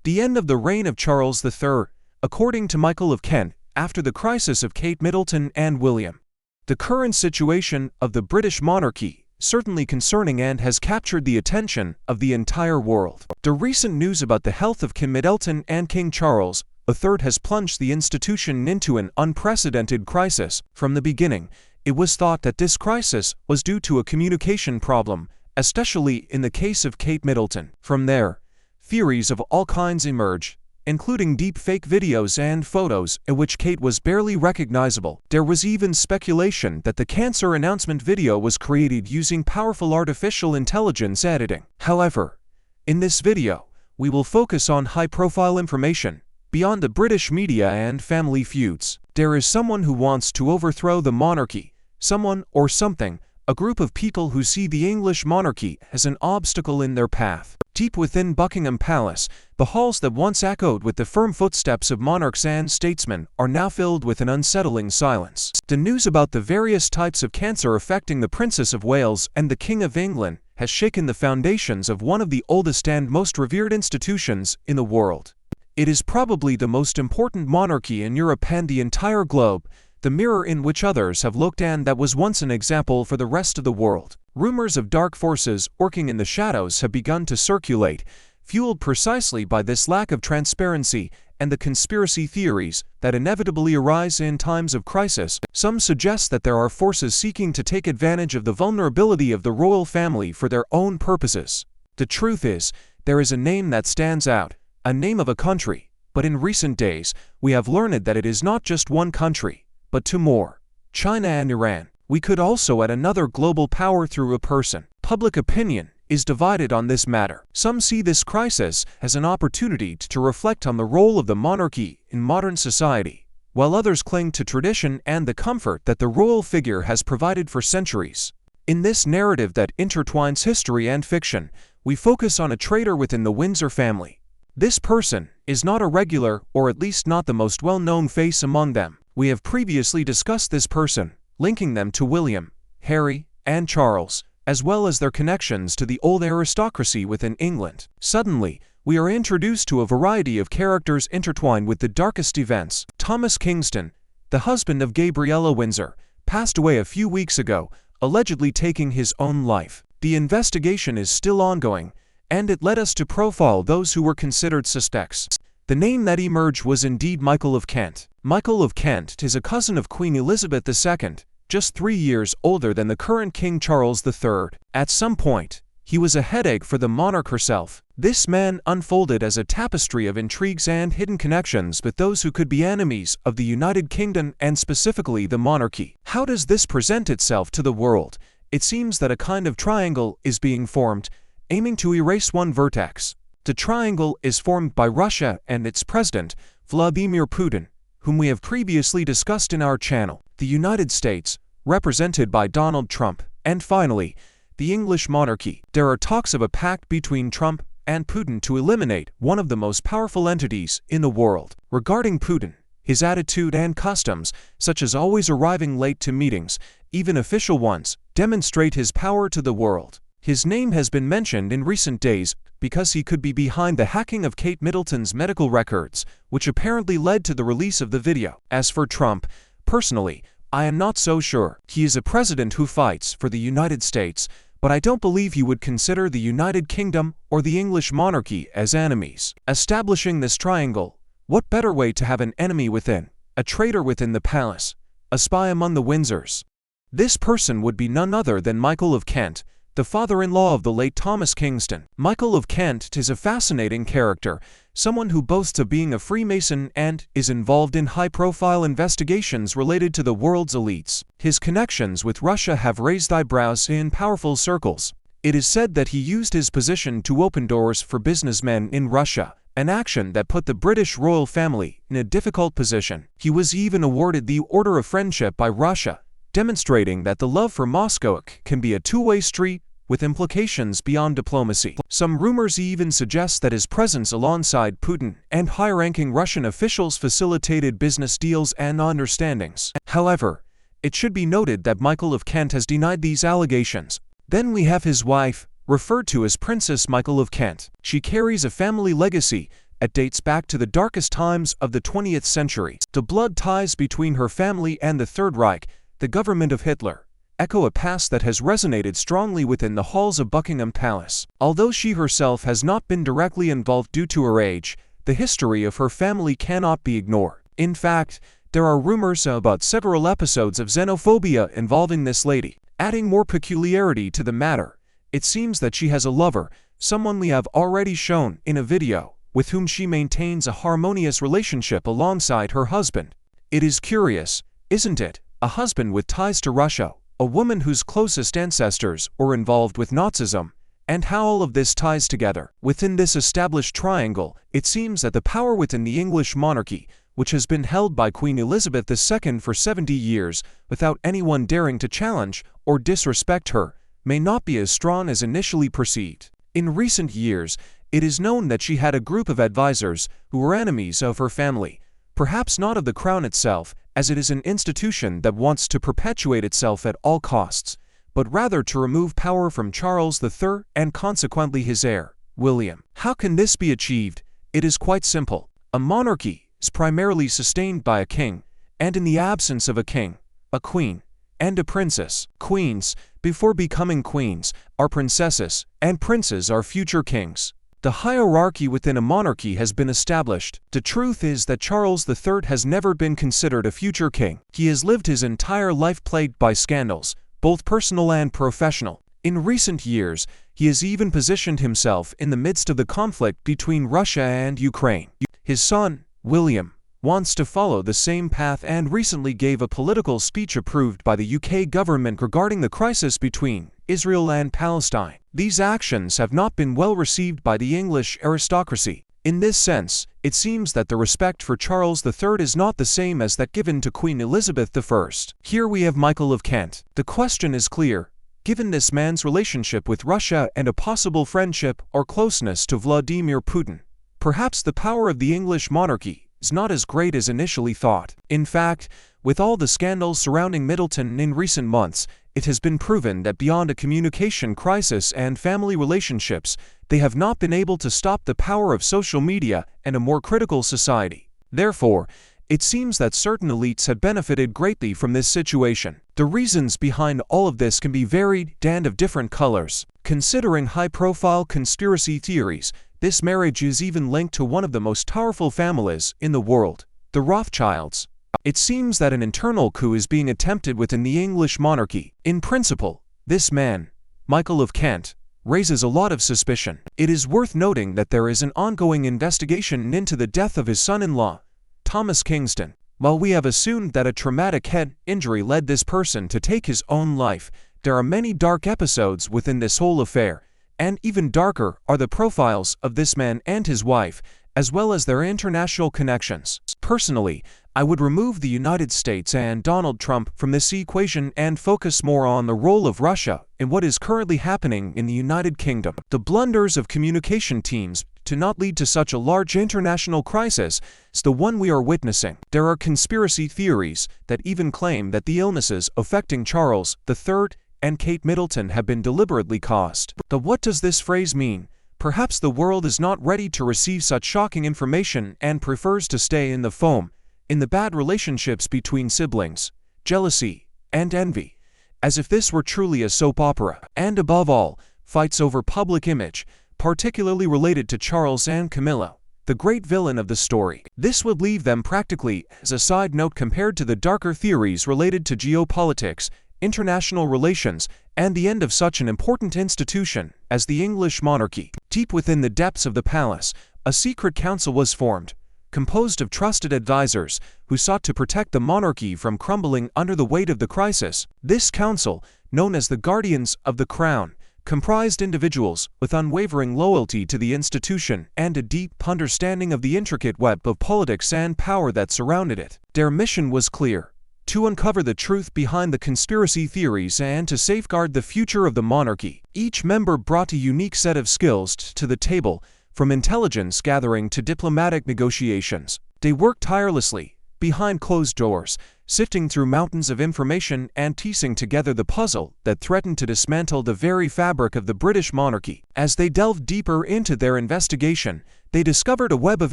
The end of the reign of Charles III, according to Michael of Kent, after the crisis of Kate Middleton and William. The current situation of the British monarchy, certainly concerning and has captured the attention of the entire world. The recent news about the health of King Middleton and King Charles III has plunged the institution into an unprecedented crisis. From the beginning, it was thought that this crisis was due to a communication problem, especially in the case of Kate Middleton. From there, theories of all kinds emerged, including deep-fake videos and photos in which Kate was barely recognizable. There was even speculation that the cancer announcement video was created using powerful artificial intelligence editing. However, in this video, we will focus on high-profile information beyond the British media and family feuds. There is someone who wants to overthrow the monarchy, someone or something, a group of people who see the English monarchy as an obstacle in their path. Deep within Buckingham Palace, the halls that once echoed with the firm footsteps of monarchs and statesmen are now filled with an unsettling silence. The news about the various types of cancer affecting the Princess of Wales and the King of England has shaken the foundations of one of the oldest and most revered institutions in the world. It is probably the most important monarchy in Europe and the entire globe, the mirror in which others have looked and that was once an example for the rest of the world. Rumors of dark forces working in the shadows have begun to circulate, fueled precisely by this lack of transparency and the conspiracy theories that inevitably arise in times of crisis. Some suggest that there are forces seeking to take advantage of the vulnerability of the royal family for their own purposes. The truth is, there is a name that stands out, a name of a country, but in recent days, we have learned that it is not just one country, but two more: China and Iran. We could also add another global power through a person. Public opinion is divided on this matter. Some see this crisis as an opportunity to reflect on the role of the monarchy in modern society, while others cling to tradition and the comfort that the royal figure has provided for centuries. In this narrative that intertwines history and fiction, we focus on a traitor within the Windsor family. This person is not a regular, or at least not the most well-known face among them. We have previously discussed this person, linking them to William, Harry, and Charles, as well as their connections to the old aristocracy within England. Suddenly, we are introduced to a variety of characters intertwined with the darkest events. Thomas Kingston, the husband of Gabriella Windsor, passed away a few weeks ago, allegedly taking his own life. The investigation is still ongoing, and it led us to profile those who were considered suspects. The name that emerged was indeed Michael of Kent. Michael of Kent is a cousin of Queen Elizabeth II, just 3 years older than the current King Charles III. At some point, he was a headache for the monarch herself. This man unfolded as a tapestry of intrigues and hidden connections with those who could be enemies of the United Kingdom and specifically the monarchy. How does this present itself to the world? It seems that a kind of triangle is being formed, aiming to erase one vertex. The triangle is formed by Russia and its president, Vladimir Putin, whom we have previously discussed in our channel, the United States, represented by Donald Trump, and finally, the English monarchy. There are talks of a pact between Trump and Putin to eliminate one of the most powerful entities in the world. Regarding Putin, his attitude and customs, such as always arriving late to meetings, even official ones, demonstrate his power to the world. His name has been mentioned in recent days because he could be behind the hacking of Kate Middleton's medical records, which apparently led to the release of the video. As for Trump, personally, I am not so sure. He is a president who fights for the United States, but I don't believe he would consider the United Kingdom or the English monarchy as enemies. Establishing this triangle, what better way to have an enemy within, a traitor within the palace, a spy among the Windsors? This person would be none other than Michael of Kent, the father-in-law of the late Thomas Kingston. Michael of Kent is a fascinating character, someone who boasts of being a Freemason and is involved in high-profile investigations related to the world's elites. His connections with Russia have raised eyebrows in powerful circles. It is said that he used his position to open doors for businessmen in Russia, an action that put the British royal family in a difficult position. He was even awarded the Order of Friendship by Russia, demonstrating that the love for Moscow can be a two-way street with implications beyond diplomacy. Some rumors even suggest that his presence alongside Putin and high-ranking Russian officials facilitated business deals and understandings. However, it should be noted that Michael of Kent has denied these allegations. Then we have his wife, referred to as Princess Michael of Kent. She carries a family legacy It dates back to the darkest times of the 20th century. The blood ties between her family and the Third Reich, the government of Hitler, echo a past that has resonated strongly within the halls of Buckingham Palace. Although she herself has not been directly involved due to her age, the history of her family cannot be ignored. In fact, there are rumors about several episodes of xenophobia involving this lady. Adding more peculiarity to the matter, it seems that she has a lover, someone we have already shown in a video, with whom she maintains a harmonious relationship alongside her husband. It is curious, isn't it? A husband with ties to Russia, a woman whose closest ancestors were involved with Nazism, and how all of this ties together. Within this established triangle, it seems that the power within the English monarchy, which has been held by Queen Elizabeth II for 70 years without anyone daring to challenge or disrespect her, may not be as strong as initially perceived. In recent years, it is known that she had a group of advisors who were enemies of her family, perhaps not of the crown itself, as it is an institution that wants to perpetuate itself at all costs, but rather to remove power from Charles III and consequently his heir, William. How can this be achieved? It is quite simple. A monarchy is primarily sustained by a king, and in the absence of a king, a queen, and a princess. Queens, before becoming queens, are princesses, and princes are future kings. The hierarchy within a monarchy has been established. The truth is that Charles III has never been considered a future king. He has lived his entire life plagued by scandals, both personal and professional. In recent years, he has even positioned himself in the midst of the conflict between Russia and Ukraine. His son, William, wants to follow the same path and recently gave a political speech approved by the UK government regarding the crisis between Israel and Palestine. These actions have not been well received by the English aristocracy. In this sense, it seems that the respect for Charles III is not the same as that given to Queen Elizabeth I. Here we have Michael of Kent. The question is clear. Given this man's relationship with Russia and a possible friendship or closeness to Vladimir Putin, perhaps the power of the English monarchy is not as great as initially thought. In fact, with all the scandals surrounding Middleton in recent months, it has been proven that beyond a communication crisis and family relationships, they have not been able to stop the power of social media and a more critical society. Therefore, it seems that certain elites have benefited greatly from this situation. The reasons behind all of this can be varied and of different colors. Considering high-profile conspiracy theories, this marriage is even linked to one of the most powerful families in the world, the Rothschilds. It seems that an internal coup is being attempted within the English monarchy. In principle, this man, Michael of Kent, raises a lot of suspicion. It is worth noting that there is an ongoing investigation into the death of his son-in-law, Thomas Kingston. While we have assumed that a traumatic head injury led this person to take his own life, there are many dark episodes within this whole affair, and even darker are the profiles of this man and his wife, as well as their international connections. Personally, I would remove the United States and Donald Trump from this equation and focus more on the role of Russia in what is currently happening in the United Kingdom. The blunders of communication teams to not lead to such a large international crisis is the one we are witnessing. There are conspiracy theories that even claim that the illnesses affecting Charles III and Kate Middleton have been deliberately caused. But what does this phrase mean? Perhaps the world is not ready to receive such shocking information and prefers to stay in the foam, in the bad relationships between siblings, jealousy, and envy, as if this were truly a soap opera. And above all, fights over public image, particularly related to Charles and Camilla, the great villain of the story. This would leave them practically as a side note compared to the darker theories related to geopolitics, international relations, and the end of such an important institution as the English monarchy. Deep within the depths of the palace, a secret council was formed, composed of trusted advisors who sought to protect the monarchy from crumbling under the weight of the crisis. This council, known as the Guardians of the Crown, comprised individuals with unwavering loyalty to the institution and a deep understanding of the intricate web of politics and power that surrounded it. Their mission was clear: to uncover the truth behind the conspiracy theories and to safeguard the future of the monarchy. Each member brought a unique set of skills to the table, from intelligence gathering to diplomatic negotiations. They worked tirelessly, behind closed doors, sifting through mountains of information and piecing together the puzzle that threatened to dismantle the very fabric of the British monarchy. As they delved deeper into their investigation, They discovered a web of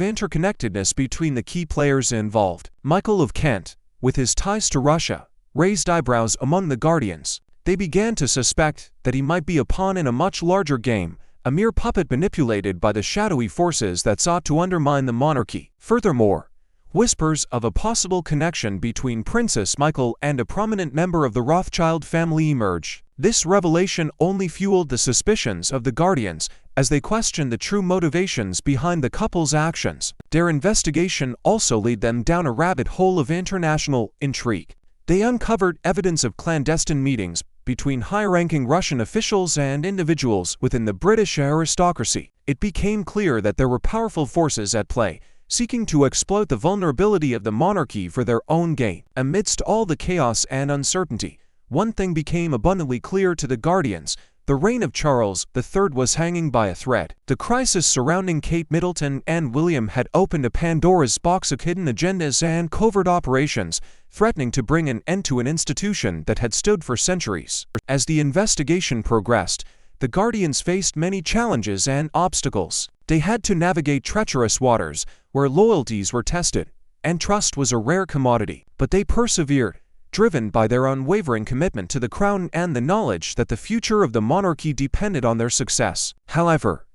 interconnectedness between the key players involved. Michael of Kent, with his ties to Russia, raised eyebrows among the Guardians. They began to suspect that he might be a pawn in a much larger game, a mere puppet manipulated by the shadowy forces that sought to undermine the monarchy. Furthermore, whispers of a possible connection between Princess Michael and a prominent member of the Rothschild family emerged. This revelation only fueled the suspicions of the Guardians as they questioned the true motivations behind the couple's actions. Their investigation also led them down a rabbit hole of international intrigue. They uncovered evidence of clandestine meetings between high-ranking Russian officials and individuals within the British aristocracy. It became clear that there were powerful forces at play, seeking to exploit the vulnerability of the monarchy for their own gain. Amidst all the chaos and uncertainty, one thing became abundantly clear to the Guardians: the reign of Charles III was hanging by a thread. The crisis surrounding Kate Middleton and William had opened a Pandora's box of hidden agendas and covert operations, threatening to bring an end to an institution that had stood for centuries. As the investigation progressed, the Guardians faced many challenges and obstacles. They had to navigate treacherous waters, where loyalties were tested, and trust was a rare commodity. But they persevered, driven by their unwavering commitment to the crown and the knowledge that the future of the monarchy depended on their success. However,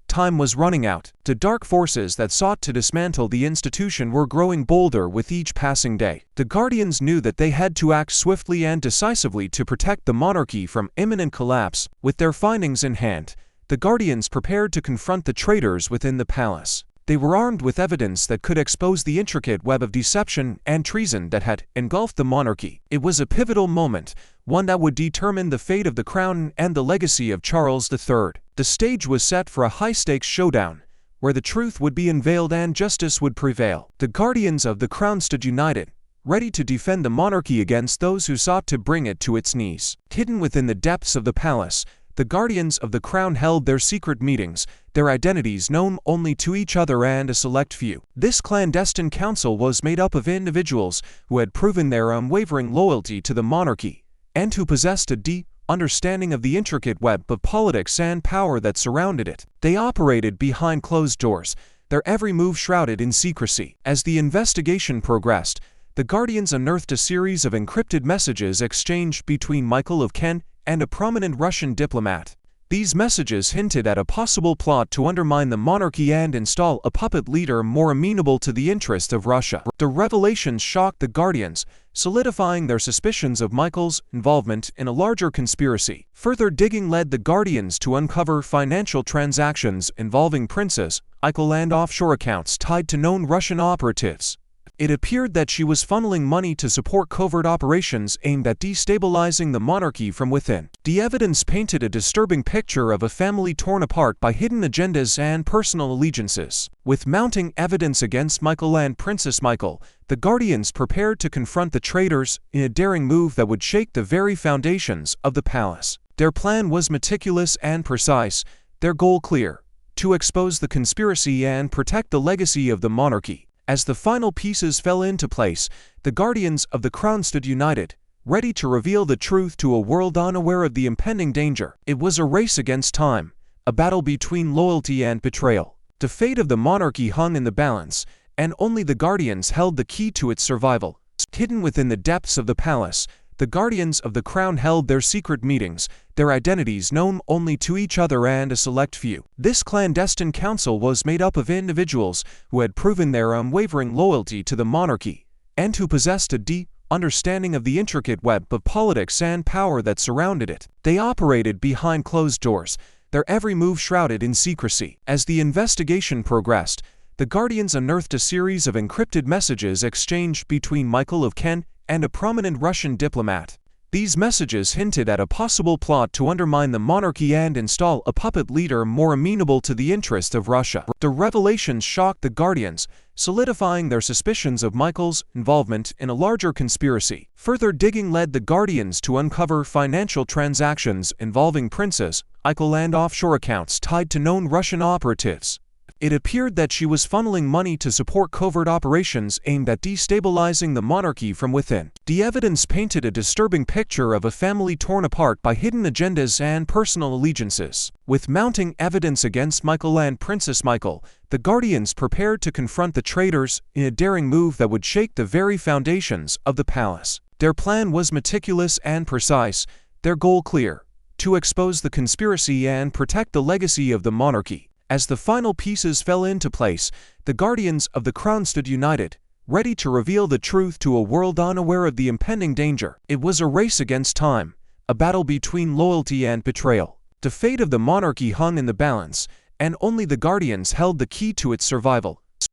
time was running out. The dark forces that sought to dismantle the institution were growing bolder with each passing day. The Guardians knew that they had to act swiftly and decisively to protect the monarchy from imminent collapse. With their findings in hand, the Guardians prepared to confront the traitors within the palace. They were armed with evidence that could expose the intricate web of deception and treason that had engulfed the monarchy. It was a pivotal moment, one that would determine the fate of the crown and the legacy of Charles III. The stage was set for a high-stakes showdown, where the truth would be unveiled and justice would prevail. The Guardians of the Crown stood united, ready to defend the monarchy against those who sought to bring it to its knees. Hidden within the depths of the palace, the Guardians of the Crown held their secret meetings, their identities known only to each other and a select few. This clandestine council was made up of individuals who had proven their unwavering loyalty to the monarchy, and who possessed a deep understanding of the intricate web of politics and power that surrounded it. They operated behind closed doors, their every move shrouded in secrecy. As the investigation progressed, the Guardians unearthed a series of encrypted messages exchanged between Michael of Kent and a prominent Russian diplomat. These messages hinted at a possible plot to undermine the monarchy and install a puppet leader more amenable to the interests of Russia. The revelations shocked the Guardians, solidifying their suspicions of Michael's involvement in a larger conspiracy. Further digging led the Guardians to uncover financial transactions involving Princess Michael and offshore accounts tied to known Russian operatives. It appeared that she was funneling money to support covert operations aimed at destabilizing the monarchy from within. The evidence painted a disturbing picture of a family torn apart by hidden agendas and personal allegiances. With mounting evidence against Michael and Princess Michael, the Guardians prepared to confront the traitors in a daring move that would shake the very foundations of the palace. Their plan was meticulous and precise, their goal clear: to expose the conspiracy and protect the legacy of the monarchy. As the final pieces fell into place, the Guardians of the Crown stood united, ready to reveal the truth to a world unaware of the impending danger. It was a race against time, a battle between loyalty and betrayal. The fate of the monarchy hung in the balance, and only the Guardians held the key to its survival. Hidden within the depths of the palace, the Guardians of the Crown held their secret meetings, their identities known only to each other and a select few. This clandestine council was made up of individuals who had proven their unwavering loyalty to the monarchy, and who possessed a deep understanding of the intricate web of politics and power that surrounded it. They operated behind closed doors, their every move shrouded in secrecy. As the investigation progressed, the Guardians unearthed a series of encrypted messages exchanged between Michael of Kent and a prominent Russian diplomat. These messages hinted at a possible plot to undermine the monarchy and install a puppet leader more amenable to the interests of Russia. The revelations shocked the Guardians, solidifying their suspicions of Michael's involvement in a larger conspiracy. Further digging led the Guardians to uncover financial transactions involving Princess Michael and offshore accounts tied to known Russian operatives. It appeared that she was funneling money to support covert operations aimed at destabilizing the monarchy from within. The evidence painted a disturbing picture of a family torn apart by hidden agendas and personal allegiances. With mounting evidence against Michael and Princess Michael, The Guardians prepared to confront the traitors in a daring move that would shake the very foundations of the palace. Their plan was meticulous and precise, their goal clear: to expose the conspiracy and protect the legacy of the monarchy. As the final pieces fell into place, the Guardians of the Crown stood united, ready to reveal the truth to a world unaware of the impending danger. It was a race against time, a battle between loyalty and betrayal. The fate of the monarchy hung in the balance, and only the Guardians held the key to its survival.